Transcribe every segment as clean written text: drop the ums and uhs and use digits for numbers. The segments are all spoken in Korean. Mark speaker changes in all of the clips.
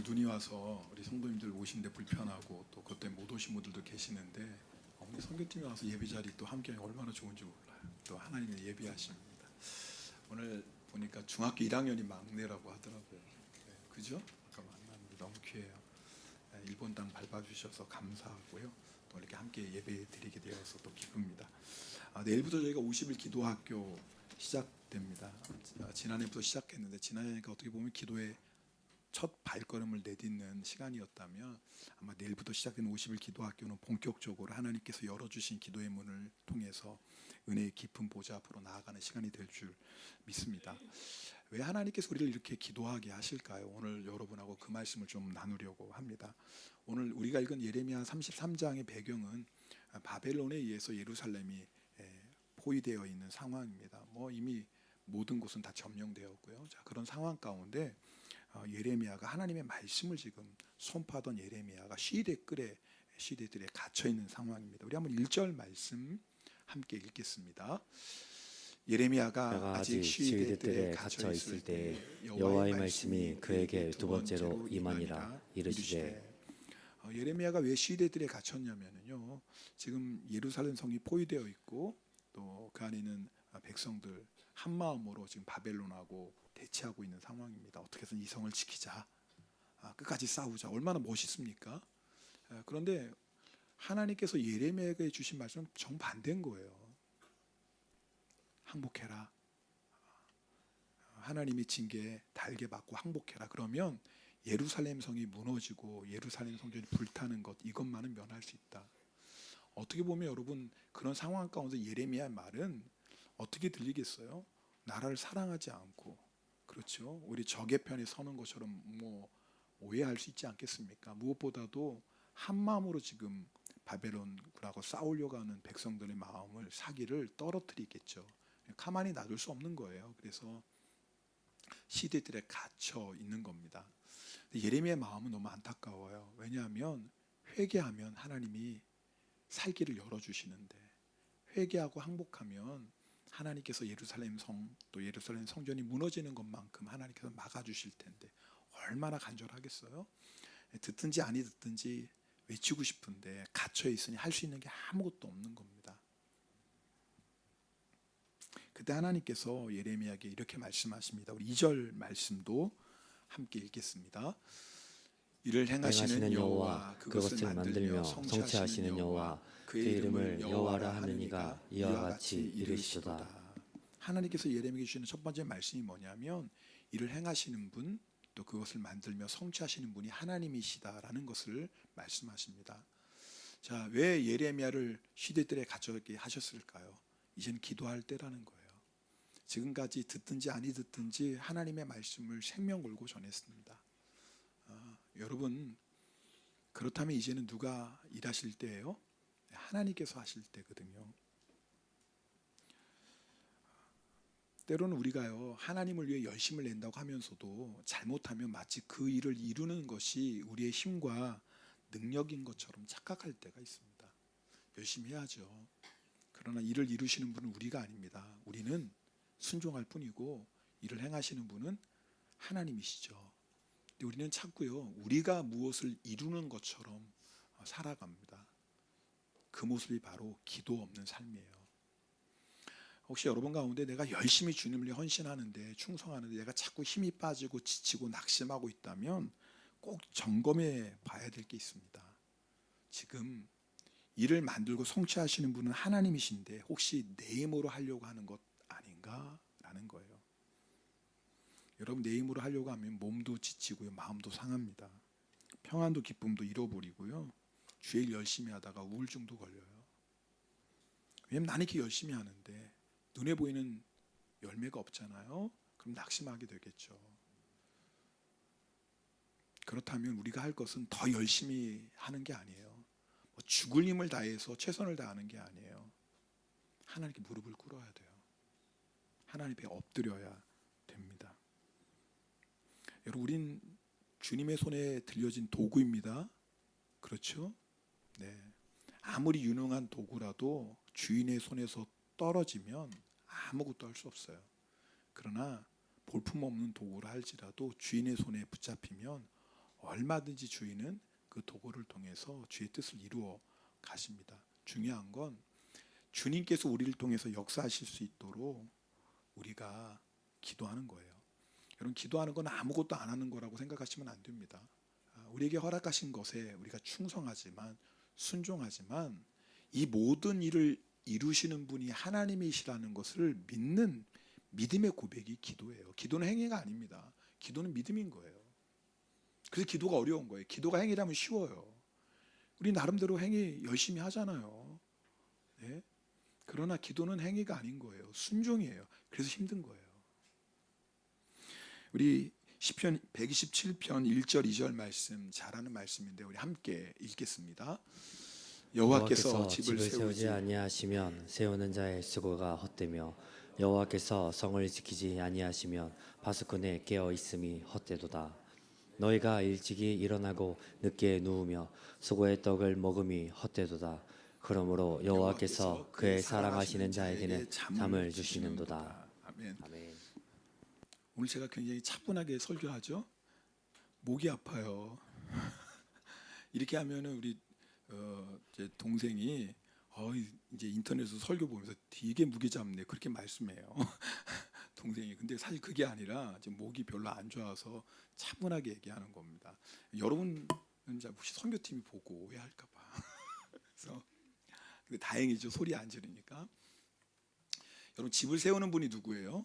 Speaker 1: 눈이 와서 우리 성도님들 오시는데 불편하고 또 그것 때문에 못 오신 분들도 계시는데 우리 선교팀이 와서 예배 자리 또 함께 얼마나 좋은지 몰라요. 또 하나님의 예배하십니다. 오늘 보니까 중학교 1학년이 막내라고 하더라고요. 네, 그죠? 아까 만났는데 너무 귀해요. 네, 일본 땅 밟아주셔서 감사하고요. 또 이렇게 함께 예배 드리게 되어서 또 기쁩니다. 내일부터 저희가 50일 기도학교 시작됩니다. 지난해부터 시작했는데 지난해니까 어떻게 보면 기도의 첫 발걸음을 내딛는 시간이었다면 아마 내일부터 시작된 50일 기도학교는 본격적으로 하나님께서 열어주신 기도의 문을 통해서 은혜의 깊은 보좌 앞으로 나아가는 시간이 될 줄 믿습니다. 왜 하나님께서 우리를 이렇게 기도하게 하실까요? 오늘 여러분하고 그 말씀을 좀 나누려고 합니다. 오늘 우리가 읽은 예레미야 33장의 배경은 바벨론에 의해서 예루살렘이 포위되어 있는 상황입니다. 이미 모든 곳은 다 점령되었고요. 자, 그런 상황 가운데 예레미야가 하나님의 말씀을 지금 선포하던 예레미야가 시대들에 갇혀 있는 상황입니다. 우리 한번 1절 말씀 함께 읽겠습니다. 예레미야가 아직 시대들에 갇혀 있을 때
Speaker 2: 여호와의 말씀이 그에게 두 번째로 임하니라 이르시되.
Speaker 1: 예레미야가 왜 시대들에 갇혔냐면요, 지금 예루살렘 성이 포위되어 있고 또 그 안에는 백성들 한 마음으로 지금 바벨론하고 대치하고 있는 상황입니다. 어떻게 해서 이 성을 지키자, 끝까지 싸우자, 얼마나 멋있습니까? 그런데 하나님께서 예레미야에게 주신 말씀은 정반대인 거예요. 항복해라. 하나님이 징계 달게 받고 항복해라. 그러면 예루살렘 성이 무너지고 예루살렘 성전이 불타는 것, 이것만은 면할 수 있다. 어떻게 보면 여러분, 그런 상황 가운데 예레미야의 말은 어떻게 들리겠어요? 나라를 사랑하지 않고, 그렇죠, 우리 적의 편에 서는 것처럼 오해할 수 있지 않겠습니까? 무엇보다도 한 마음으로 지금 바벨론하고 싸우려고 하는 백성들의 마음을, 사기를 떨어뜨리겠죠. 가만히 놔둘 수 없는 거예요. 그래서 시대들에 갇혀 있는 겁니다. 예레미야의 마음은 너무 안타까워요. 왜냐하면 회개하면 하나님이 살길을 열어주시는데, 회개하고 항복하면 하나님께서 예루살렘 성, 또 예루살렘 성전이 무너지는 것만큼 하나님께서 막아주실 텐데 얼마나 간절하겠어요? 듣든지 아니 듣든지 외치고 싶은데 갇혀 있으니 할 수 있는 게 아무것도 없는 겁니다. 그때 하나님께서 예레미야에게 이렇게 말씀하십니다. 우리 2절 말씀도 함께 읽겠습니다. 이를 행하시는 여호와, 그것을 만들며 성취하시는 여호와, 그의 이름을 여호와라 하느니가 이와 같이 이르시도다. 하나님께서 예레미야에게 주시는 첫 번째 말씀이 뭐냐면, 이를 행하시는 분, 또 그것을 만들며 성취하시는 분이 하나님이시다라는 것을 말씀하십니다. 자, 왜 예레미야를 시대들에 갇혀있게 하셨을까요? 이제는 기도할 때라는 거예요. 지금까지 듣든지 아니 듣든지 하나님의 말씀을 생명 걸고 전했습니다. 여러분, 그렇다면 이제는 누가 일하실 때예요? 하나님께서 하실 때거든요. 때로는 우리가요, 하나님을 위해 열심을 낸다고 하면서도 잘못하면 마치 그 일을 이루는 것이 우리의 힘과 능력인 것처럼 착각할 때가 있습니다. 열심히 해야죠. 그러나 일을 이루시는 분은 우리가 아닙니다. 우리는 순종할 뿐이고 일을 행하시는 분은 하나님이시죠. 근데 우리는 자꾸요, 우리가 무엇을 이루는 것처럼 살아갑니다. 그 모습이 바로 기도 없는 삶이에요. 혹시 여러분 가운데 내가 열심히 주님을 위해 헌신하는데, 충성하는데 내가 자꾸 힘이 빠지고 지치고 낙심하고 있다면 꼭 점검해 봐야 될 게 있습니다. 지금 일을 만들고 성취하시는 분은 하나님이신데 혹시 내 힘으로 하려고 하는 것 아닌가라는 거예요. 여러분, 내 힘으로 하려고 하면 몸도 지치고요, 마음도 상합니다. 평안도 기쁨도 잃어버리고요, 주일 열심히 하다가 우울증도 걸려요. 왜냐면 나는 이렇게 열심히 하는데 눈에 보이는 열매가 없잖아요. 그럼 낙심하게 되겠죠. 그렇다면 우리가 할 것은 더 열심히 하는 게 아니에요. 죽을 힘을 다해서 최선을 다하는 게 아니에요. 하나님께 무릎을 꿇어야 돼요. 하나님 앞에 엎드려야 됩니다. 여러분, 우린 주님의 손에 들려진 도구입니다. 그렇죠? 네. 아무리 유능한 도구라도 주인의 손에서 떨어지면 아무것도 할 수 없어요. 그러나 볼품없는 도구라 할지라도 주인의 손에 붙잡히면 얼마든지 주인은 그 도구를 통해서 주의 뜻을 이루어 가십니다. 중요한 건 주님께서 우리를 통해서 역사하실 수 있도록 우리가 기도하는 거예요. 여러분, 기도하는 건 아무것도 안 하는 거라고 생각하시면 안 됩니다. 우리에게 허락하신 것에 우리가 충성하지만, 순종하지만 이 모든 일을 이루시는 분이 하나님이시라는 것을 믿는 믿음의 고백이 기도예요. 기도는 행위가 아닙니다. 기도는 믿음인 거예요. 그래서 기도가 어려운 거예요. 기도가 행위라면 쉬워요. 우리 나름대로 행위 열심히 하잖아요. 네? 그러나 기도는 행위가 아닌 거예요. 순종이에요. 그래서 힘든 거예요. 우리 시편 127편 1절 2절 말씀, 잘하는 말씀인데 우리 함께 읽겠습니다. 여호와께서 집을 세우지
Speaker 2: 아니하시면 세우는 자의 수고가 헛되며 여호와께서 성을 지키지 아니하시면 바스콘에 깨어 있음이 헛되도다. 너희가 일찍이 일어나고 늦게 누우며 수고의 떡을 먹음이 헛되도다. 그러므로 여호와께서 그의 사랑하시는 자에게는 잠을 주시는도다.
Speaker 1: 아멘.
Speaker 2: 아멘.
Speaker 1: 오늘 제가 굉장히 차분하게 설교하죠. 목이 아파요. 이렇게 하면은 우리 제 동생이 이제 인터넷에서 설교 보면서 되게 무게 잡네 그렇게 말씀해요. 동생이. 근데 사실 그게 아니라 지금 목이 별로 안 좋아서 차분하게 얘기하는 겁니다. 여러분은 혹시 선교팀이 보고 오해할까봐. 그래서 근데 다행이죠. 소리 안 지르니까. 여러분, 집을 세우는 분이 누구예요?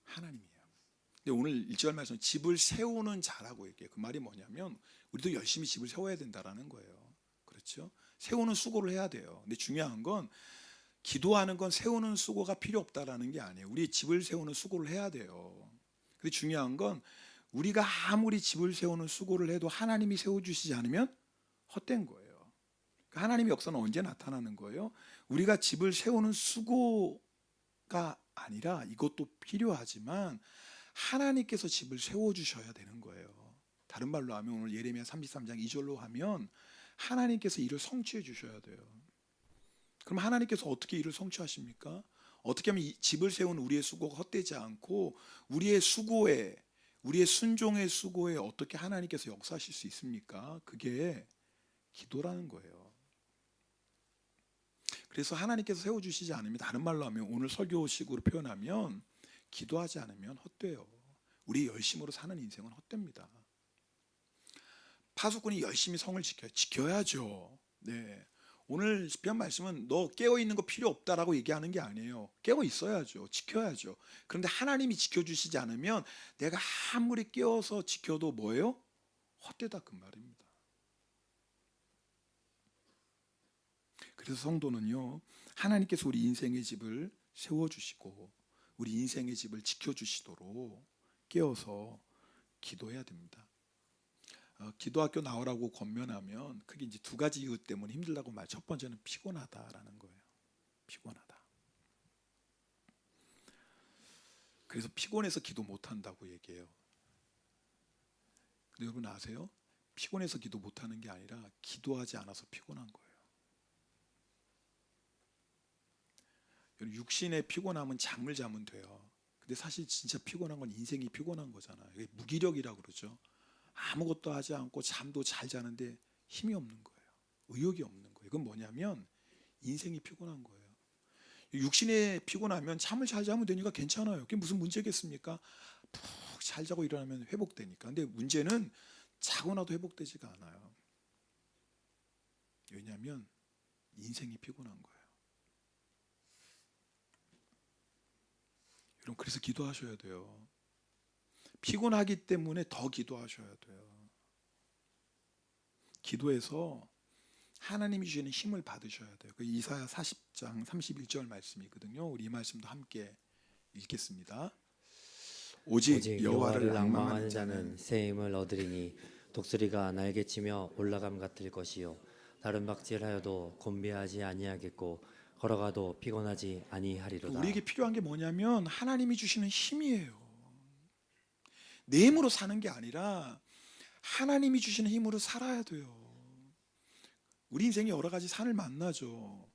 Speaker 1: 하나님이에요. 근데 오늘 1절 말씀 집을 세우는 자라고 얘기해요. 그 말이 뭐냐면 우리도 열심히 집을 세워야 된다라는 거예요. 그렇죠? 세우는 수고를 해야 돼요. 근데 중요한 건 기도하는 건 세우는 수고가 필요 없다라는 게 아니에요. 우리 집을 세우는 수고를 해야 돼요. 근데 중요한 건 우리가 아무리 집을 세우는 수고를 해도 하나님이 세워주시지 않으면 헛된 거예요. 그러니까 하나님의 역사는 언제 나타나는 거예요? 우리가 집을 세우는 수고가 아니라 이것도 필요하지만 하나님께서 집을 세워주셔야 되는 거예요. 다른 말로 하면 오늘 예레미야 33장 2절로 하면 하나님께서 일을 성취해 주셔야 돼요. 그럼 하나님께서 어떻게 일을 성취하십니까? 어떻게 하면 이 집을 세운 우리의 수고가 헛되지 않고 우리의 수고에, 우리의 순종의 수고에 어떻게 하나님께서 역사하실 수 있습니까? 그게 기도라는 거예요. 그래서 하나님께서 세워주시지 않으면, 다른 말로 하면 오늘 설교식으로 표현하면 기도하지 않으면 헛돼요. 우리 열심으로 사는 인생은 헛됩니다. 파수꾼이 열심히 성을 지켜야죠. 네. 오늘 시편 말씀은 너 깨어 있는 거 필요 없다라고 얘기하는 게 아니에요. 깨어 있어야죠. 지켜야죠. 그런데 하나님이 지켜주시지 않으면 내가 아무리 깨어서 지켜도 뭐예요? 헛되다 그 말입니다. 그래서 성도는요, 하나님께서 우리 인생의 집을 세워주시고 우리 인생의 집을 지켜주시도록 깨어서 기도해야 됩니다. 기도학교 나오라고 권면하면 그게 이제 두 가지 이유 때문에 힘들다고 말. 첫 번째는 피곤하다라는 거예요. 피곤하다. 그래서 피곤해서 기도 못한다고 얘기해요. 근데 여러분 아세요? 피곤해서 기도 못하는 게 아니라 기도하지 않아서 피곤한 거예요. 육신의 피곤함은 잠을 자면 돼요. 근데 사실 진짜 피곤한 건 인생이 피곤한 거잖아요. 이게 무기력이라고 그러죠. 아무것도 하지 않고 잠도 잘 자는데 힘이 없는 거예요. 의욕이 없는 거예요. 이건 뭐냐면 인생이 피곤한 거예요. 육신에 피곤하면 잠을 잘 자면 되니까 괜찮아요. 그게 무슨 문제겠습니까? 푹 잘 자고 일어나면 회복되니까. 근데 문제는 자고 나도 회복되지가 않아요. 왜냐하면 인생이 피곤한 거예요. 여러분, 그래서 기도하셔야 돼요. 피곤하기 때문에 더 기도하셔야 돼요. 기도해서 하나님이 주시는 힘을 받으셔야 돼요. 그 이사야 40장 31절 말씀이거든요. 우리 이 말씀도 함께 읽겠습니다. 오직 여호와를 낭망하는 자는
Speaker 2: 새 힘을 얻으리니 독수리가 날개치며 올라감 같을 것이요 다른 박질하여도 곤비하지 아니하겠고 걸어가도 피곤하지 아니하리로다.
Speaker 1: 우리에게 필요한 게 뭐냐면 하나님이 주시는 힘이에요. 내 힘으로 사는 게 아니라 하나님이 주시는 힘으로 살아야 돼요. 우리 인생에 여러 가지 산을 만나죠.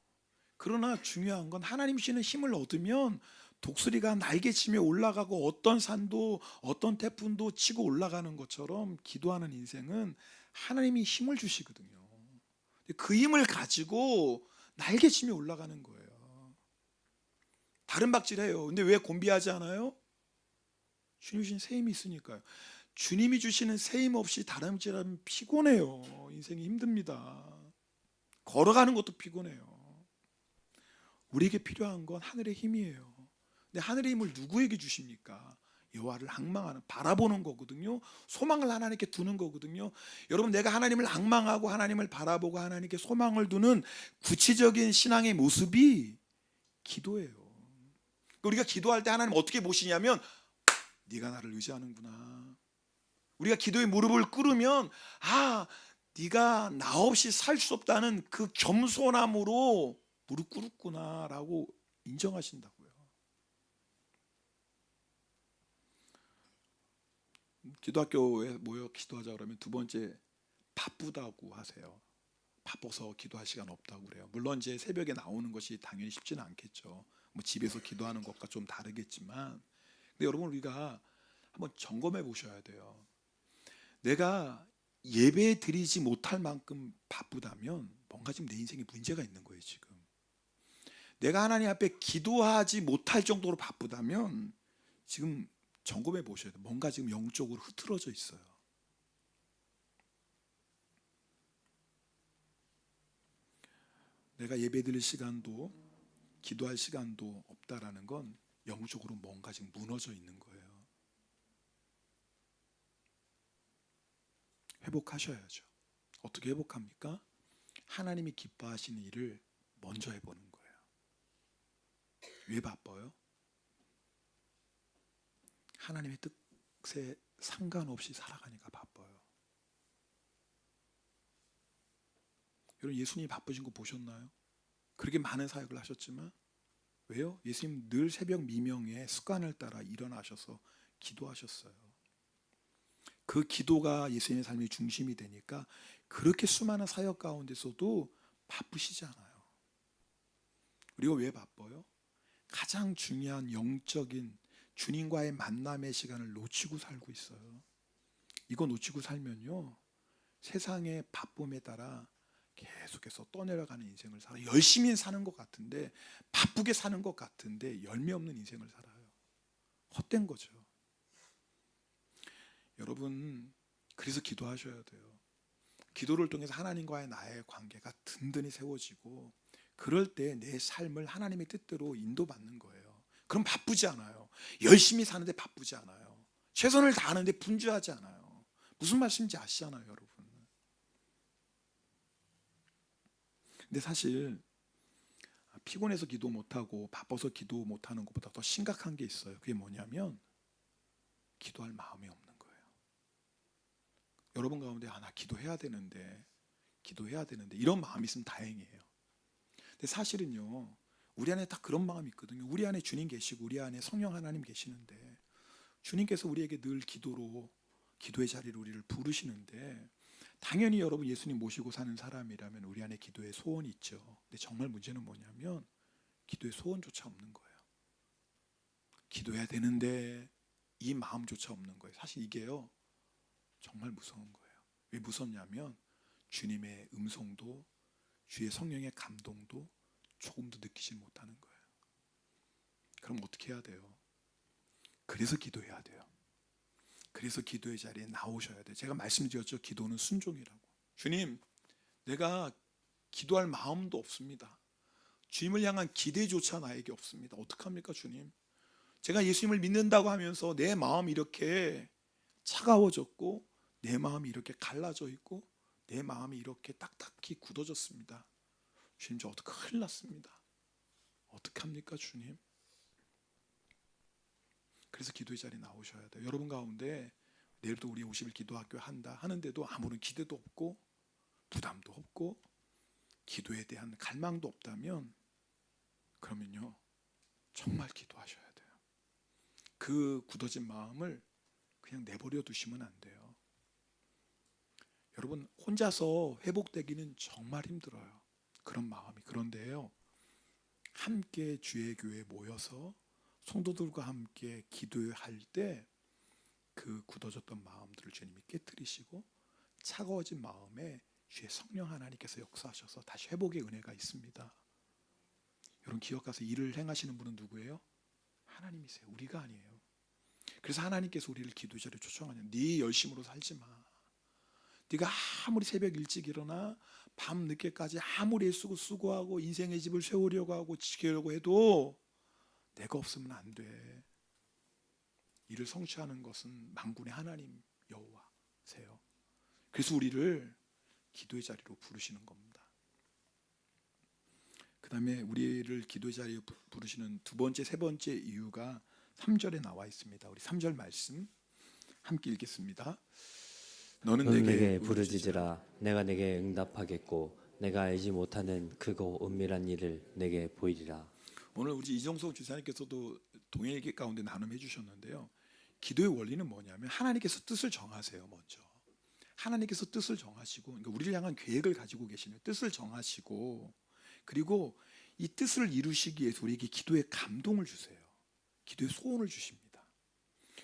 Speaker 1: 그러나 중요한 건 하나님이 주시는 힘을 얻으면 독수리가 날개치며 올라가고 어떤 산도 어떤 태풍도 치고 올라가는 것처럼 기도하는 인생은 하나님이 힘을 주시거든요. 그 힘을 가지고 날개치며 올라가는 거예요. 다른 박질해요. 근데 왜 곤비하지 않아요? 주님 주신 새 힘이 있으니까요. 주님이 주시는 새 힘 없이 다름질하면 피곤해요. 인생이 힘듭니다. 걸어가는 것도 피곤해요. 우리에게 필요한 건 하늘의 힘이에요. 근데 하늘의 힘을 누구에게 주십니까? 여호와를 앙망하는, 바라보는 거거든요. 소망을 하나님께 두는 거거든요. 여러분, 내가 하나님을 앙망하고 하나님을 바라보고 하나님께 소망을 두는 구체적인 신앙의 모습이 기도예요. 우리가 기도할 때 하나님 어떻게 보시냐면, 네가 나를 의지하는구나. 우리가 기도의 무릎을 꿇으면, 아, 네가 나 없이 살 수 없다는 그 겸손함으로 무릎 꿇었구나라고 인정하신다고요. 기도학교에 모여 기도하자 그러면 두 번째, 바쁘다고 하세요. 바빠서 기도할 시간 없다고 그래요. 물론 이제 새벽에 나오는 것이 당연히 쉽지는 않겠죠. 뭐 집에서 기도하는 것과 좀 다르겠지만, 근데 여러분, 우리가 한번 점검해 보셔야 돼요. 내가 예배 드리지 못할 만큼 바쁘다면 뭔가 지금 내 인생에 문제가 있는 거예요. 지금 내가 하나님 앞에 기도하지 못할 정도로 바쁘다면 지금 점검해 보셔야 돼요. 뭔가 지금 영적으로 흐트러져 있어요. 내가 예배 드릴 시간도 기도할 시간도 없다라는 건 영적으로 뭔가 지금 무너져 있는 거예요. 회복하셔야죠. 어떻게 회복합니까? 하나님이 기뻐하시는 일을 먼저 해보는 거예요. 왜 바빠요? 하나님의 뜻에 상관없이 살아가니까 바빠요. 여러분, 예수님이 바쁘신 거 보셨나요? 그렇게 많은 사역을 하셨지만 왜요? 예수님 늘 새벽 미명에 습관을 따라 일어나셔서 기도하셨어요. 그 기도가 예수님의 삶의 중심이 되니까 그렇게 수많은 사역 가운데서도 바쁘시지 않아요. 우리가 왜 바빠요? 가장 중요한 영적인 주님과의 만남의 시간을 놓치고 살고 있어요. 이거 놓치고 살면요, 세상의 바쁨에 따라 계속해서 떠내려가는 인생을 살아요. 열심히 사는 것 같은데, 바쁘게 사는 것 같은데 열매 없는 인생을 살아요. 헛된 거죠. 여러분, 그래서 기도하셔야 돼요. 기도를 통해서 하나님과의 나의 관계가 든든히 세워지고, 그럴 때 내 삶을 하나님의 뜻대로 인도받는 거예요. 그럼 바쁘지 않아요. 열심히 사는데 바쁘지 않아요. 최선을 다하는데 분주하지 않아요. 무슨 말씀인지 아시잖아요, 여러분. 근데 사실 피곤해서 기도 못하고 바빠서 기도 못하는 것보다 더 심각한 게 있어요. 그게 뭐냐면 기도할 마음이 없는 거예요. 여러분 가운데 나 기도해야 되는데 이런 마음이 있으면 다행이에요. 근데 사실은요, 우리 안에 딱 그런 마음이 있거든요. 우리 안에 주님 계시고 우리 안에 성령 하나님 계시는데, 주님께서 우리에게 늘 기도의 자리로 우리를 부르시는데, 당연히 여러분 예수님 모시고 사는 사람이라면 우리 안에 기도의 소원이 있죠. 근데 정말 문제는 뭐냐면 기도의 소원조차 없는 거예요. 기도해야 되는데 이 마음조차 없는 거예요. 사실 이게요, 정말 무서운 거예요. 왜 무섭냐면 주님의 음성도 주의 성령의 감동도 조금도 느끼지 못하는 거예요. 그럼 어떻게 해야 돼요? 그래서 기도해야 돼요. 그래서 기도의 자리에 나오셔야 돼요. 제가 말씀드렸죠. 기도는 순종이라고. 주님, 내가 기도할 마음도 없습니다. 주님을 향한 기대조차 나에게 없습니다. 어떡합니까, 주님? 제가 예수님을 믿는다고 하면서 내 마음이 이렇게 차가워졌고, 내 마음이 이렇게 갈라져 있고, 내 마음이 이렇게 딱딱히 굳어졌습니다. 주님, 저 어떡해, 큰일 났습니다. 어떡합니까, 주님? 그래서 기도의 자리에 나오셔야 돼요. 여러분 가운데 내일도 우리 50일 기도학교 한다 하는데도 아무런 기대도 없고 부담도 없고 기도에 대한 갈망도 없다면, 그러면요, 정말 기도하셔야 돼요. 그 굳어진 마음을 그냥 내버려 두시면 안 돼요. 여러분, 혼자서 회복되기는 정말 힘들어요. 그런 마음이. 그런데요, 함께 주의 교회에 모여서 성도들과 함께 기도할 때 그 굳어졌던 마음들을 주님이 깨뜨리시고 차가워진 마음에 주의 성령 하나님께서 역사하셔서 다시 회복의 은혜가 있습니다. 여러분 기억하세요. 일을 행하시는 분은 누구예요? 하나님이세요. 우리가 아니에요. 그래서 하나님께서 우리를 기도 자리에 초청하냐. 네 열심으로 살지 마. 네가 아무리 새벽 일찍 일어나 밤 늦게까지 아무리 애쓰고 수고하고 인생의 집을 세우려고 하고 지키려고 해도 내가 없으면 안 돼. 이를 성취하는 것은 만군의 하나님 여호와세요. 그래서 우리를 기도의 자리로 부르시는 겁니다. 그 다음에 우리를 기도의 자리에 부르시는 두 번째, 세 번째 이유가 3절에 나와 있습니다. 우리 3절 말씀 함께 읽겠습니다. 너는
Speaker 2: 내게 부르짖으라. 내가 내게 응답하겠고 내가 알지 못하는 크고 은밀한 일을 내게 보이리라.
Speaker 1: 오늘 우리 이정석 주사님께서도 동일기 가운데 나눔해 주셨는데요. 기도의 원리는 뭐냐면 하나님께서 뜻을 정하세요. 먼저 하나님께서 뜻을 정하시고, 그러니까 우리를 향한 계획을 가지고 계시는 뜻을 정하시고, 그리고 이 뜻을 이루시기 위해서 우리에게 기도의 감동을 주세요. 기도의 소원을 주십니다.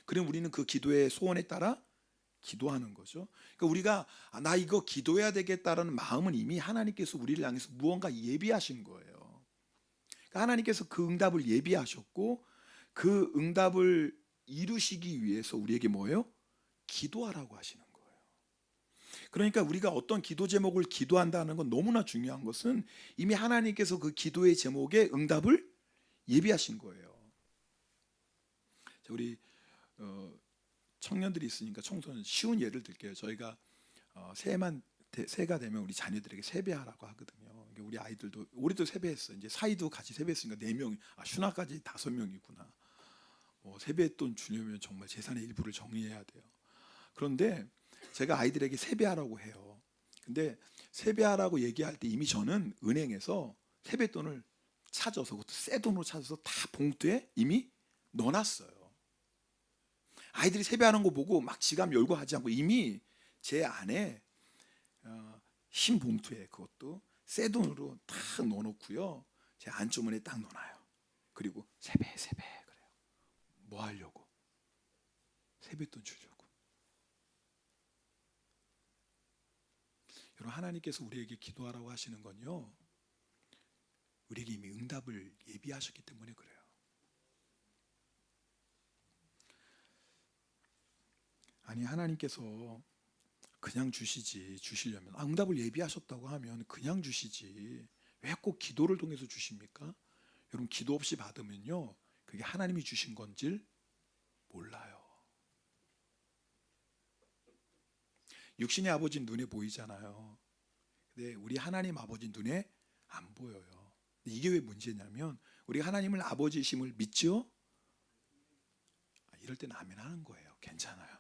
Speaker 1: 그럼 우리는 그 기도의 소원에 따라 기도하는 거죠. 그러니까 우리가 나 이거 기도해야 되겠다라는 마음은 이미 하나님께서 우리를 향해서 무언가 예비하신 거예요. 그러니까 하나님께서 그 응답을 예비하셨고 그 응답을 이루시기 위해서 우리에게 뭐예요? 기도하라고 하시는 거예요. 그러니까 우리가 어떤 기도 제목을 기도한다는 건 너무나 중요한 것은 이미 하나님께서 그 기도의 제목에 응답을 예비하신 거예요. 자, 우리 청년들이 있으니까 청소년 쉬운 예를 들게요. 저희가 새해가 되면 우리 자녀들에게 세배하라고 하거든요. 그러니까 우리 아이들도 올해도 세배했어. 이제 사이도 같이 세배했으니까 4명, 슈나까지 5명이구나. 세뱃돈 주려면 정말 재산의 일부를 정리해야 돼요. 그런데 제가 아이들에게 세배하라고 해요. 근데 세배하라고 얘기할 때 이미 저는 은행에서 세뱃돈을 찾아서, 그것도 새 돈으로 찾아서 다 봉투에 이미 넣어놨어요. 아이들이 세배하는 거 보고 막 지갑 열고 하지 않고 이미 제 안에 흰 봉투에 그것도 새 돈으로 딱 넣어놓고요. 제 안주머니에 딱 넣어놔요. 그리고 세배 그래요. 뭐 하려고? 세뱃돈 주려고. 여러분 하나님께서 우리에게 기도하라고 하시는 건요, 우리에게 이미 응답을 예비하셨기 때문에 그래요. 아니 하나님께서 그냥 주시려면 응답을 예비하셨다고 하면 그냥 주시지 왜 꼭 기도를 통해서 주십니까? 여러분 기도 없이 받으면요 그게 하나님이 주신 건지 몰라요. 육신의 아버지 눈에 보이잖아요. 근데 우리 하나님 아버지 눈에 안 보여요. 이게 왜 문제냐면 우리 하나님을 아버지심을 믿죠? 이럴 때는 아멘 하는 거예요. 괜찮아요.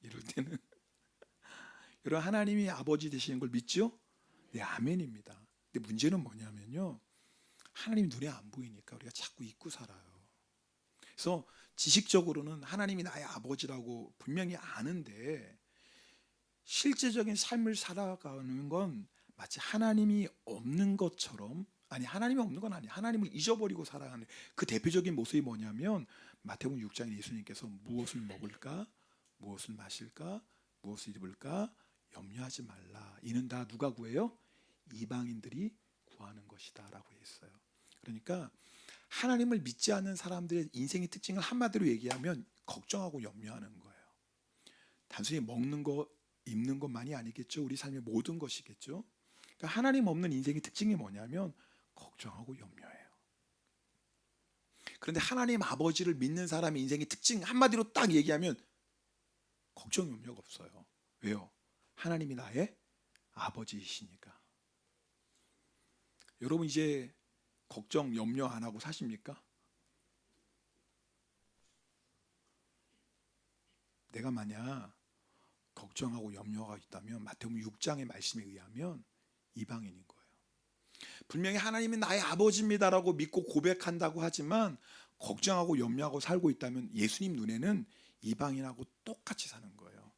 Speaker 1: 이럴 때는 여러분 하나님이 아버지 되시는 걸 믿죠? 네, 아멘입니다. 근데 문제는 뭐냐면요, 하나님이 눈에 안 보이니까 우리가 자꾸 잊고 살아요. 그래서 지식적으로는 하나님이 나의 아버지라고 분명히 아는데 실제적인 삶을 살아가는 건 마치 하나님이 없는 것처럼, 아니 하나님이 없는 건 아니에요. 하나님을 잊어버리고 살아가는 그 대표적인 모습이 뭐냐면 마태복음 6장에 예수님께서 무엇을 먹을까, 무엇을 마실까, 무엇을 입을까 염려하지 말라. 이는 다 누가 구해요? 이방인들이 구하는 것이다 라고 했어요. 그러니까 하나님을 믿지 않는 사람들의 인생의 특징을 한마디로 얘기하면 걱정하고 염려하는 거예요. 단순히 먹는 거, 입는 것만이 아니겠죠. 우리 삶의 모든 것이겠죠. 그러니까 하나님 없는 인생의 특징이 뭐냐면 걱정하고 염려해요. 그런데 하나님 아버지를 믿는 사람의 인생의 특징 한마디로 딱 얘기하면 걱정 염려가 없어요. 왜요? 하나님이 나의 아버지이시니까. 여러분 이제 걱정 염려 안 하고 사십니까? 내가 만약 걱정하고 염려가 있다면 마태복음 6장의 말씀에 의하면 이방인인 거예요. 분명히 하나님이 나의 아버지입니다라고 믿고 고백한다고 하지만 걱정하고 염려하고 살고 있다면 예수님 눈에는 이방인하고 똑같이 사는 거예요.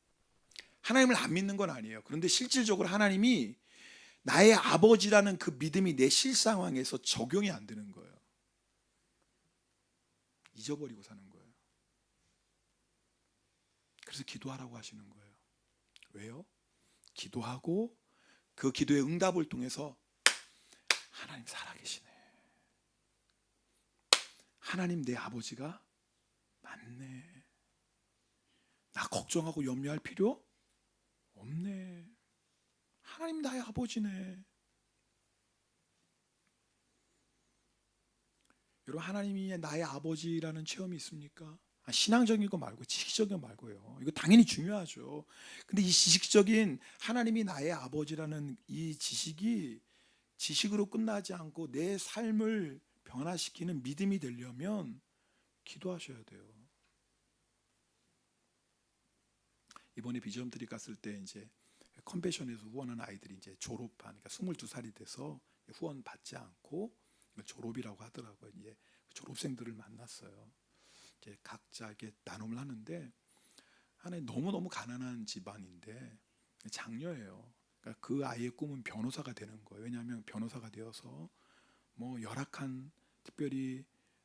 Speaker 1: 하나님을 안 믿는 건 아니에요. 그런데 실질적으로 하나님이 나의 아버지라는 그 믿음이 내 실상황에서 적용이 안 되는 거예요. 잊어버리고 사는 거예요. 그래서 기도하라고 하시는 거예요. 왜요? 기도하고 그 기도의 응답을 통해서 하나님 살아계시네, 하나님 내 아버지가 맞네, 나 걱정하고 염려할 필요 없네, 하나님 나의 아버지네. 여러분, 하나님이 나의 아버지라는 체험이 있습니까? 신앙적인 거 말고 지식적인 거 말고요. 이거 당연히 중요하죠. 근데 이 지식적인 하나님이 나의 아버지라는 이 지식이 지식으로 끝나지 않고 내 삶을 변화시키는 믿음이 되려면 기도하셔야 돼요. 이번에 비전트리 갔을 때 이제 컨벤션에서 후원한 아이들이 이제 졸업한, 그러니까 22살이 돼서 후원 받지 않고 졸업이라고 하더라고요. 이제 졸업생들을 만났어요. 이제 각자 이렇게 나눔을 하는데, 하나의 너무너무 가난한 집안인데 장녀예요. 그러니까 그 아이의 꿈은 변호사가 되는 거예요. 왜냐하면 변호사가 되어서 뭐 열악한, 특별히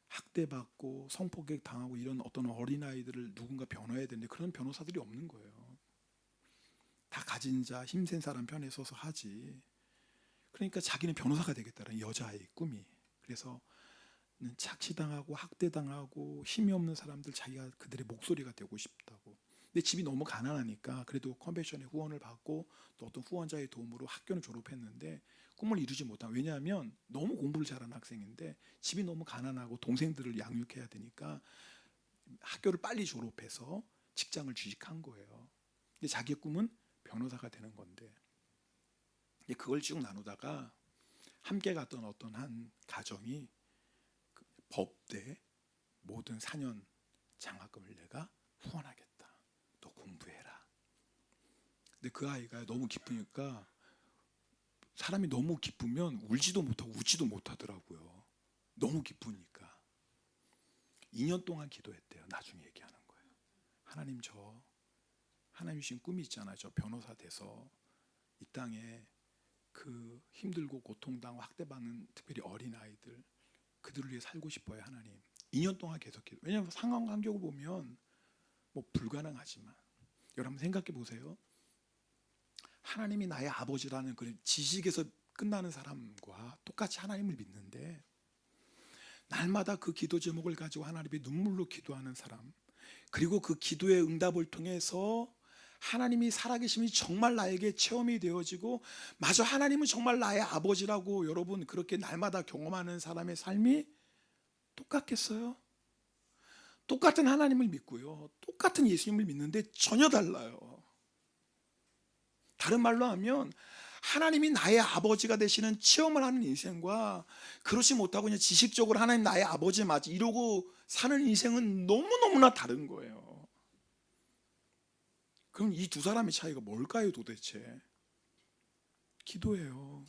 Speaker 1: 학대받고 성폭행 당하고 이런 어떤 어린아이들을 누군가 변호해야 되는데 그런 변호사들이 없는 거예요. 다 가진 자, 힘센 사람 편에 서서 하지. 그러니까 자기는 변호사가 되겠다는 여자아이의 꿈이. 그래서 착취당하고 학대당하고 힘이 없는 사람들, 자기가 그들의 목소리가 되고 싶다고. 근데 집이 너무 가난하니까 그래도 컨벤션에 후원을 받고 또 어떤 후원자의 도움으로 학교는 졸업했는데 꿈을 이루지 못한. 왜냐하면 너무 공부를 잘하는 학생인데 집이 너무 가난하고 동생들을 양육해야 되니까 학교를 빨리 졸업해서 직장을 취직한 거예요. 근데 자기의 꿈은 변호사가 되는 건데, 그걸 쭉 나누다가 함께 갔던 어떤 한 가정이 법대 모든 4년 장학금을 내가 후원하겠다, 너 공부해라. 근데 그 아이가 너무 기쁘니까, 사람이 너무 기쁘면 울지도 못하고 웃지도 못하더라고요. 너무 기쁘니까. 2년 동안 기도했대요. 나중에 얘기하는 거예요. 하나님, 하나님 주신 꿈이 있잖아요. 저 변호사 돼서 이 땅에 그 힘들고 고통당하고 학대받는 특별히 어린아이들, 그들을 위해 살고 싶어요. 하나님. 2년 동안 계속 기도. 왜냐하면 상황 환경을 보면 뭐 불가능하지만, 여러분 생각해 보세요. 하나님이 나의 아버지라는 그 지식에서 끝나는 사람과 똑같이 하나님을 믿는데, 날마다 그 기도 제목을 가지고 하나님의 눈물로 기도하는 사람, 그리고 그 기도의 응답을 통해서 하나님이 살아계심이 정말 나에게 체험이 되어지고, 마저 하나님은 정말 나의 아버지라고 여러분 그렇게 날마다 경험하는 사람의 삶이 똑같겠어요? 똑같은 하나님을 믿고요, 똑같은 예수님을 믿는데 전혀 달라요. 다른 말로 하면 하나님이 나의 아버지가 되시는 체험을 하는 인생과, 그렇지 못하고 그냥 지식적으로 하나님 나의 아버지 맞지 이러고 사는 인생은 너무너무나 다른 거예요. 그럼 이 두 사람의 차이가 뭘까요 도대체? 기도예요.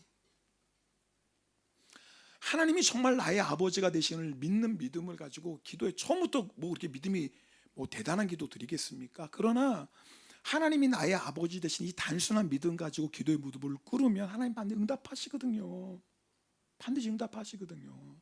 Speaker 1: 하나님이 정말 나의 아버지가 되시는 믿는 믿음을 가지고 기도에, 처음부터 뭐 그렇게 믿음이 뭐 대단한 기도 드리겠습니까? 그러나 하나님이 나의 아버지 되신 이 단순한 믿음 가지고 기도의 무릎을 꿇으면 하나님 반드시 응답하시거든요. 반드시 응답하시거든요.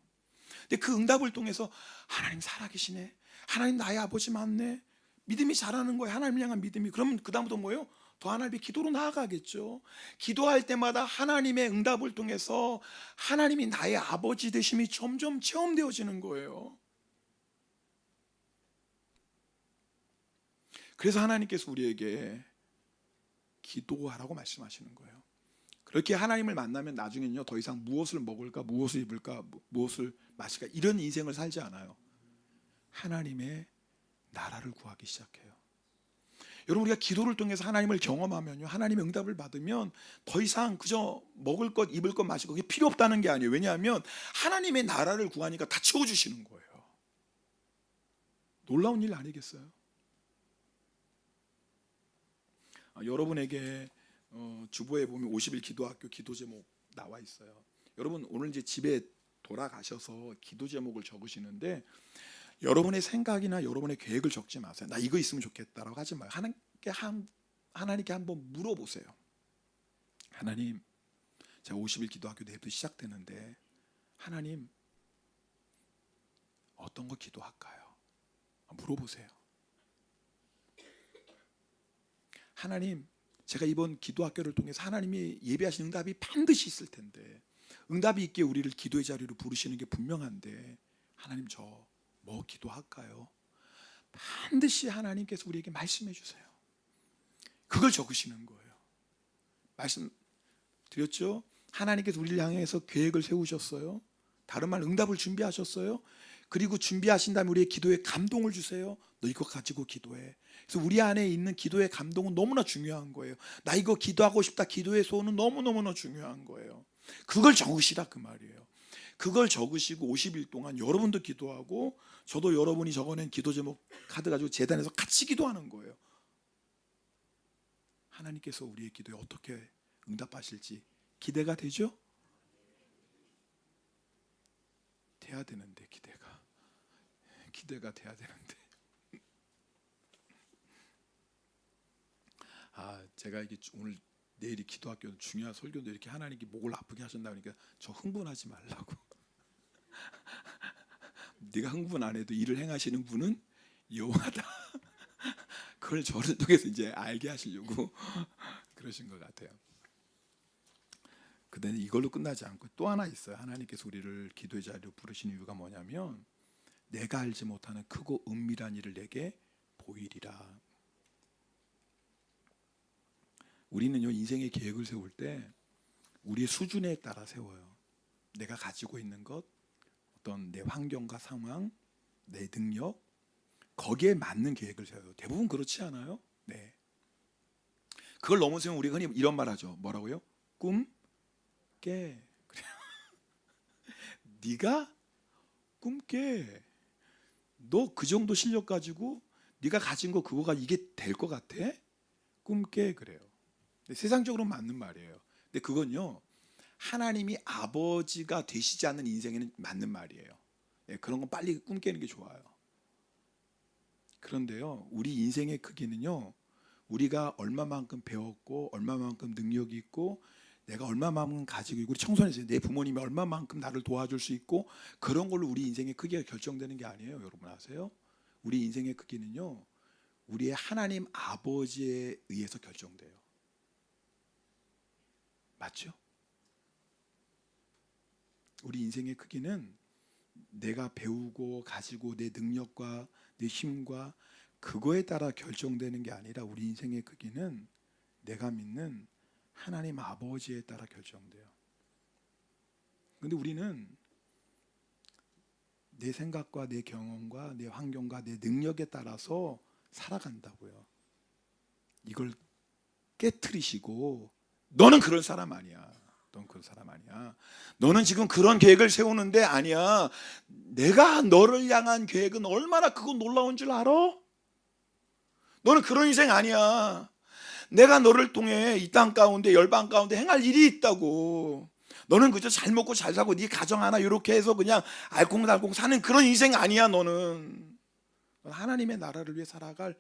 Speaker 1: 근데 그 응답을 통해서 하나님 살아계시네, 하나님 나의 아버지 맞네, 믿음이 자라는 거예요. 하나님 향한 믿음이. 그러면 그 다음부터 뭐예요? 더 하나님의 기도로 나아가겠죠. 기도할 때마다 하나님의 응답을 통해서 하나님이 나의 아버지 되심이 점점 체험되어지는 거예요. 그래서 하나님께서 우리에게 기도하라고 말씀하시는 거예요. 그렇게 하나님을 만나면 나중에는요, 더 이상 무엇을 먹을까, 무엇을 입을까, 무엇을 마실까 이런 인생을 살지 않아요. 하나님의 나라를 구하기 시작해요. 여러분, 우리가 기도를 통해서 하나님을 경험하면요, 하나님의 응답을 받으면 더 이상 그저 먹을 것, 입을 것, 마실 것 그게 필요 없다는 게 아니에요. 왜냐하면 하나님의 나라를 구하니까 다 채워주시는 거예요. 놀라운 일 아니겠어요? 여러분에게 주보에 보면 50일 기도학교 기도 제목 나와 있어요. 여러분 오늘 이제 집에 돌아가셔서 기도 제목을 적으시는데, 여러분의 생각이나 여러분의 계획을 적지 마세요. 나 이거 있으면 좋겠다라고 하지 마요. 하나님께 한번 물어보세요. 하나님, 제가 50일 기도학교 내일부터 시작되는데 하나님 어떤 거 기도할까요? 물어보세요. 하나님, 제가 이번 기도학교를 통해서 하나님이 예비하신 응답이 반드시 있을 텐데, 응답이 있게 우리를 기도의 자리로 부르시는 게 분명한데, 하나님 저 뭐 기도할까요? 반드시 하나님께서 우리에게 말씀해 주세요. 그걸 적으시는 거예요. 말씀드렸죠? 하나님께서 우리를 향해서 계획을 세우셨어요. 다른 말 응답을 준비하셨어요. 그리고 준비하신 다음에 우리의 기도에 감동을 주세요. 너 이거 가지고 기도해. 그래서 우리 안에 있는 기도의 감동은 너무나 중요한 거예요. 나 이거 기도하고 싶다. 기도의 소원은 너무너무나 중요한 거예요. 그걸 적으시라 그 말이에요. 그걸 적으시고 50일 동안 여러분도 기도하고, 저도 여러분이 적어낸 기도 제목 카드 가지고 재단에서 같이 기도하는 거예요. 하나님께서 우리의 기도에 어떻게 응답하실지 기대가 되죠? 돼야 되는데, 기대가 돼야 되는데. 제가 이게 오늘 내일이 기도학교 중요한 설교인데 이렇게 하나님께 목을 아프게 하신다 그러니까 저 흥분하지 말라고. 네가 흥분 안 해도 일을 행하시는 분은 여호와다. 그걸 저를 통해서 이제 알게 하시려고 그러신 것 같아요. 근데 이걸로 끝나지 않고 또 하나 있어요. 하나님께서 우리를 기도의 자리로 부르신 이유가 뭐냐면, 내가 알지 못하는 크고 은밀한 일을 내게 보이리라. 우리는요, 인생의 계획을 세울 때 우리의 수준에 따라 세워요. 내가 가지고 있는 것, 어떤 내 환경과 상황, 내 능력, 거기에 맞는 계획을 세워요. 대부분 그렇지 않아요? 네. 그걸 넘어서면 우리가 흔히 이런 말 하죠. 뭐라고요? 꿈 깨. 그래요. 네가 꿈 깨. 너 그 정도 실력 가지고 네가 가진 거 그거가 이게 될 것 같아? 꿈 깨. 그래요. 세상적으로 맞는 말이에요. 근데 그건요, 하나님이 아버지가 되시지 않는 인생에는 맞는 말이에요. 그런 건 빨리 꿈 깨는 게 좋아요. 그런데요, 우리 인생의 크기는요, 우리가 얼마만큼 배웠고 얼마만큼 능력이 있고 내가 얼마만큼 가지고 있고, 우리 청소년에서 내 부모님이 얼마만큼 나를 도와줄 수 있고, 그런 걸로 우리 인생의 크기가 결정되는 게 아니에요. 여러분 아세요? 우리 인생의 크기는요, 우리의 하나님 아버지에 의해서 결정돼요. 맞죠? 우리 인생의 크기는 내가 배우고 가지고 내 능력과 내 힘과 그거에 따라 결정되는 게 아니라, 우리 인생의 크기는 내가 믿는 하나님 아버지에 따라 결정돼요. 근데 우리는 내 생각과 내 경험과 내 환경과 내 능력에 따라서 살아간다고요. 이걸 깨트리시고, 너는 그런 사람 아니야. 넌 그런 사람 아니야. 너는 지금 그런 계획을 세우는데 아니야. 내가 너를 향한 계획은 얼마나 크고 놀라운 줄 알아? 너는 그런 인생 아니야. 내가 너를 통해 이 땅 가운데, 열방 가운데 행할 일이 있다고. 너는 그저 잘 먹고 잘 사고 네 가정 하나 이렇게 해서 그냥 알콩달콩 사는 그런 인생 아니야. 너는 하나님의 나라를 위해 살아갈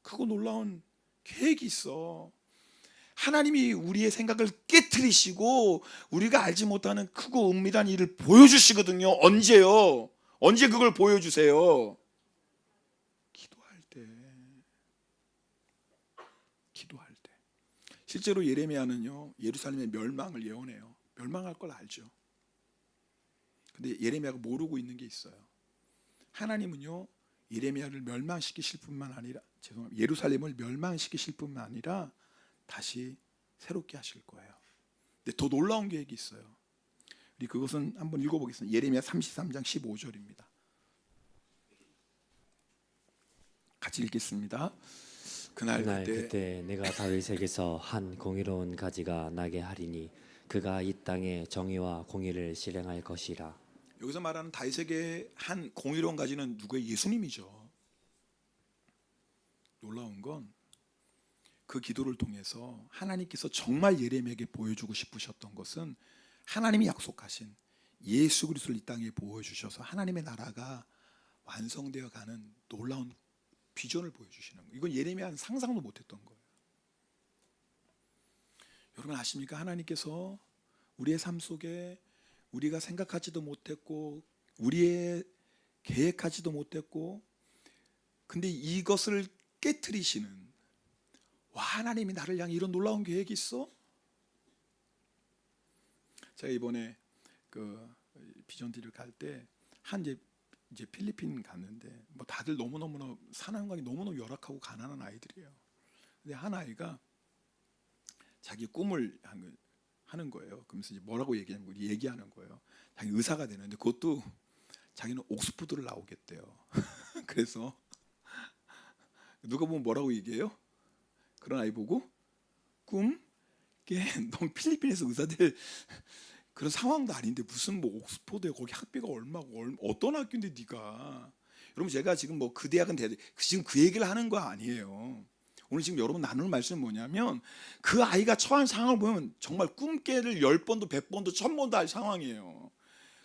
Speaker 1: 크고 놀라운 계획이 있어. 하나님이 우리의 생각을 깨트리시고 우리가 알지 못하는 크고 은밀한 일을 보여주시거든요. 언제요? 언제 그걸 보여주세요? 기도할 때. 기도할 때. 실제로 예레미야는요, 예루살렘의 멸망을 예언해요. 멸망할 걸 알죠. 근데 예레미야가 모르고 있는 게 있어요. 하나님은요, 예레미야를 멸망시키실 뿐만 아니라, 예루살렘을 멸망시키실 뿐만 아니라 다시 새롭게 하실 거예요. 근데 더 놀라운 계획이 있어요. 우리 그것은 한번 읽어보겠습니다. 예레미야 33장 15절입니다. 같이 읽겠습니다. 그날
Speaker 2: 그때 내가 다윗에게서 한 공의로운 가지가 나게 하리니 그가 이 땅에 정의와 공의를 실행할 것이라.
Speaker 1: 여기서 말하는 다윗에게 한 공의로운 가지는 누구의? 예수님이죠. 놀라운 건 그 기도를 통해서 하나님께서 정말 예레미야에게 보여주고 싶으셨던 것은, 하나님이 약속하신 예수 그리스도를 이 땅에 보여주셔서 하나님의 나라가 완성되어 가는 놀라운 비전을 보여주시는 거예요. 이건 예레미야는 상상도 못했던 거예요. 여러분 아십니까? 하나님께서 우리의 삶 속에 우리가 생각하지도 못했고 우리의 계획하지도 못했고 근데 이것을 깨트리시는, 와, 하나님이 나를 향해 이런 놀라운 계획이 있어? 제가 이번에 그 비전티를 갈 때 한 이제 필리핀 갔는데 뭐 다들 너무너무 사는 환경이 너무너무 열악하고 가난한 아이들이에요. 근데 한 아이가 자기 꿈을 하는 거예요. 그러면서 이제 뭐라고 얘기하는 거예요. 자기 의사가 되는데 그것도 자기는 옥스퍼드를 나오겠대요. 그래서 누가 보면 뭐라고 얘기해요? 그런 아이 보고 꿈? 넌 필리핀에서 의사 될 그런 상황도 아닌데 무슨 뭐 옥스퍼드에 거기 학비가 얼마고 어떤 학교인데 네가. 여러분 제가 지금 뭐 그 대학은 지금 그 얘기를 하는 거 아니에요. 오늘 지금 여러분 나누는 말씀은 뭐냐면 그 아이가 처한 상황을 보면 정말 꿈깨를 10번도 100번도 1000번도 할 상황이에요.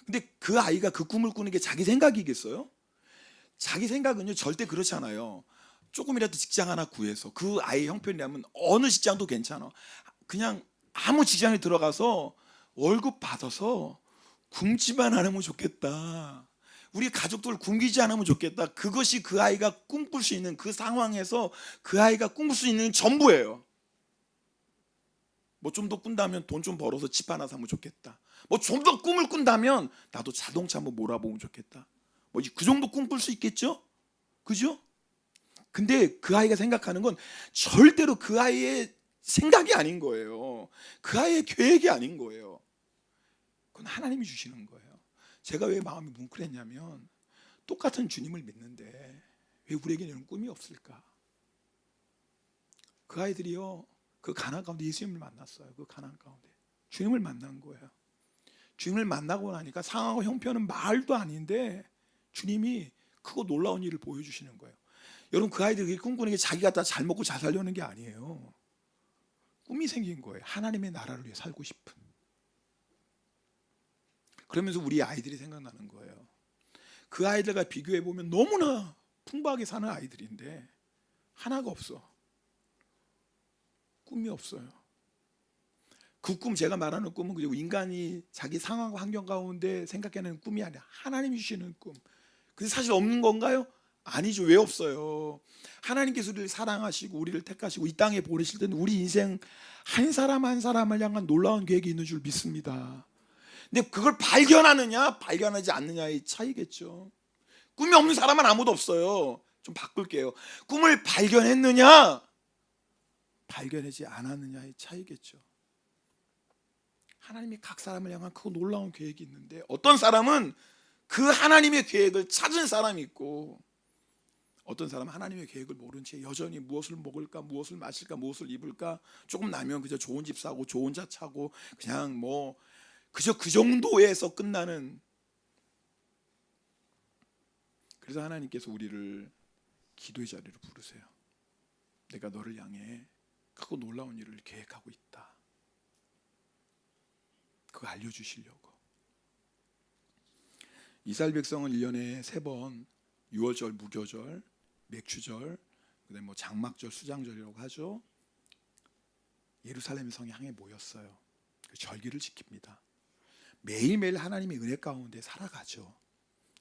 Speaker 1: 근데 그 아이가 그 꿈을 꾸는 게 자기 생각이겠어요? 자기 생각은요 절대 그렇지 않아요. 조금이라도 직장 하나 구해서, 그 아이의 형편이라면 어느 직장도 괜찮아. 그냥 아무 직장에 들어가서 월급 받아서 굶지만 않으면 좋겠다. 우리 가족들 굶기지 않으면 좋겠다. 그것이 그 아이가 꿈꿀 수 있는, 그 상황에서 그 아이가 꿈꿀 수 있는 전부예요. 뭐 좀 더 꾼다면 돈 좀 벌어서 집 하나 사면 좋겠다. 뭐 좀 더 꿈을 꾼다면 나도 자동차 한번 몰아보면 좋겠다. 뭐 그 정도 꿈꿀 수 있겠죠? 그죠? 근데 그 아이가 생각하는 건 절대로 그 아이의 생각이 아닌 거예요. 그 아이의 계획이 아닌 거예요. 그건 하나님이 주시는 거예요. 제가 왜 마음이 뭉클했냐면 똑같은 주님을 믿는데 왜 우리에게는 꿈이 없을까? 그 아이들이요, 그 가난 가운데 예수님을 만났어요. 그 가난 가운데 주님을 만난 거예요. 주님을 만나고 나니까 상황과 형편은 말도 아닌데 주님이 크고 놀라운 일을 보여주시는 거예요. 여러분 그 아이들이 꿈꾸는 게 자기가 다 잘 먹고 잘 살려는 게 아니에요. 꿈이 생긴 거예요. 하나님의 나라를 위해 살고 싶은. 그러면서 우리 아이들이 생각나는 거예요. 그 아이들과 비교해 보면 너무나 풍부하게 사는 아이들인데 하나가 없어. 꿈이 없어요. 그 꿈, 제가 말하는 꿈은 그리고 인간이 자기 상황과 환경 가운데 생각해내는 꿈이 아니라 하나님이 주시는 꿈. 근데 사실 없는 건가요? 아니죠. 왜 없어요? 하나님께서 우리를 사랑하시고 우리를 택하시고 이 땅에 보내실 때는 우리 인생 한 사람 한 사람을 향한 놀라운 계획이 있는 줄 믿습니다. 근데 그걸 발견하느냐 발견하지 않느냐의 차이겠죠. 꿈이 없는 사람은 아무도 없어요. 좀 바꿀게요. 꿈을 발견했느냐 발견하지 않았느냐의 차이겠죠. 하나님이 각 사람을 향한 그 놀라운 계획이 있는데 어떤 사람은 그 하나님의 계획을 찾은 사람이 있고 어떤 사람은 하나님의 계획을 모른 채 여전히 무엇을 먹을까, 무엇을 마실까, 무엇을 입을까, 조금 나면 그저 좋은 집 사고 좋은 차 차고 그냥 뭐 그저 그 정도에서 끝나는. 그래서 하나님께서 우리를 기도의 자리로 부르세요. 내가 너를 향해 크고 놀라운 일을 계획하고 있다. 그거 알려주시려고. 이스라엘 백성은 1년에 3번 유월절, 무교절, 맥추절, 그다음에 뭐 장막절, 수장절이라고 하죠. 예루살렘 성에 향해 모였어요. 그 절기를 지킵니다. 매일매일 하나님의 은혜 가운데 살아가죠.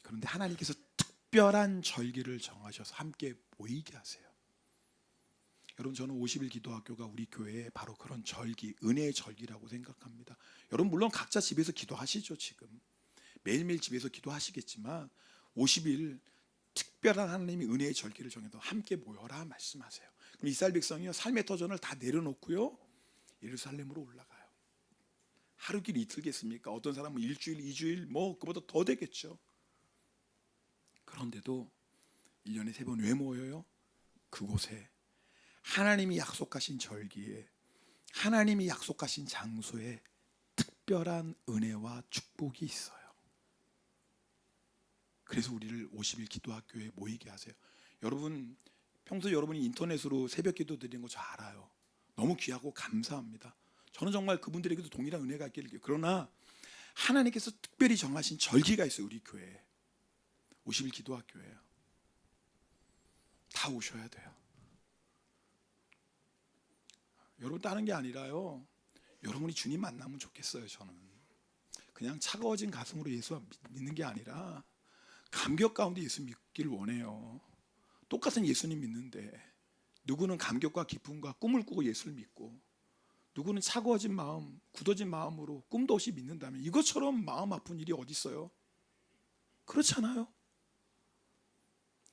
Speaker 1: 그런데 하나님께서 특별한 절기를 정하셔서 함께 모이게 하세요. 여러분 저는 50일 기도학교가 우리 교회의 바로 그런 절기, 은혜의 절기라고 생각합니다. 여러분 물론 각자 집에서 기도하시죠. 지금 매일매일 집에서 기도하시겠지만 50일 특별한 하나님의 은혜의 절기를 정해서 함께 모여라 말씀하세요. 그럼 이스라엘 백성이요 삶의 터전을 다 내려놓고요 예루살렘으로 올라가요. 하루길 이틀겠습니까? 어떤 사람은 일주일, 2주일 뭐 그보다 더 되겠죠. 그런데도 1년에 3번 왜 모여요? 그곳에 하나님이 약속하신 절기에 하나님이 약속하신 장소에 특별한 은혜와 축복이 있어요. 그래서 우리를 50일 기도학교에 모이게 하세요. 여러분 평소 여러분이 인터넷으로 새벽 기도 드리는 거 저 알아요. 너무 귀하고 감사합니다. 저는 정말 그분들에게도 동일한 은혜가 있기를. 그러나 하나님께서 특별히 정하신 절기가 있어요. 우리 교회에 50일 기도학교예요. 다 오셔야 돼요. 여러분 다른 게 아니라요 여러분이 주님 만나면 좋겠어요. 저는 그냥 차가워진 가슴으로 예수 믿는 게 아니라 감격 가운데 예수 믿기를 원해요. 똑같은 예수님 믿는데 누구는 감격과 기쁨과 꿈을 꾸고 예수를 믿고 누구는 차가워진 마음, 굳어진 마음으로 꿈도 없이 믿는다면 이것처럼 마음 아픈 일이 어디 있어요? 그렇잖아요.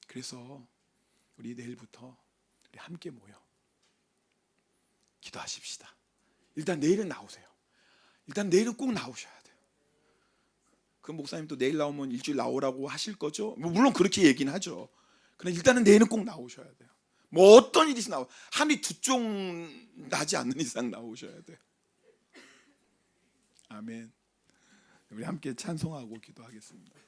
Speaker 1: 그래서 우리 내일부터 우리 함께 모여 기도하십시다. 일단 내일은 나오세요. 일단 내일은 꼭 나오셔야 돼요. 그 목사님도 내일 나오면 일주일 나오라고 하실 거죠? 물론 그렇게 얘기는 하죠. 그러나 일단은 내일은 꼭 나오셔야 돼요. 뭐 어떤 일이 나와 하늘이 두 쪽 나지 않는 이상 나오셔야 돼요. 아멘. 우리 함께 찬송하고 기도하겠습니다.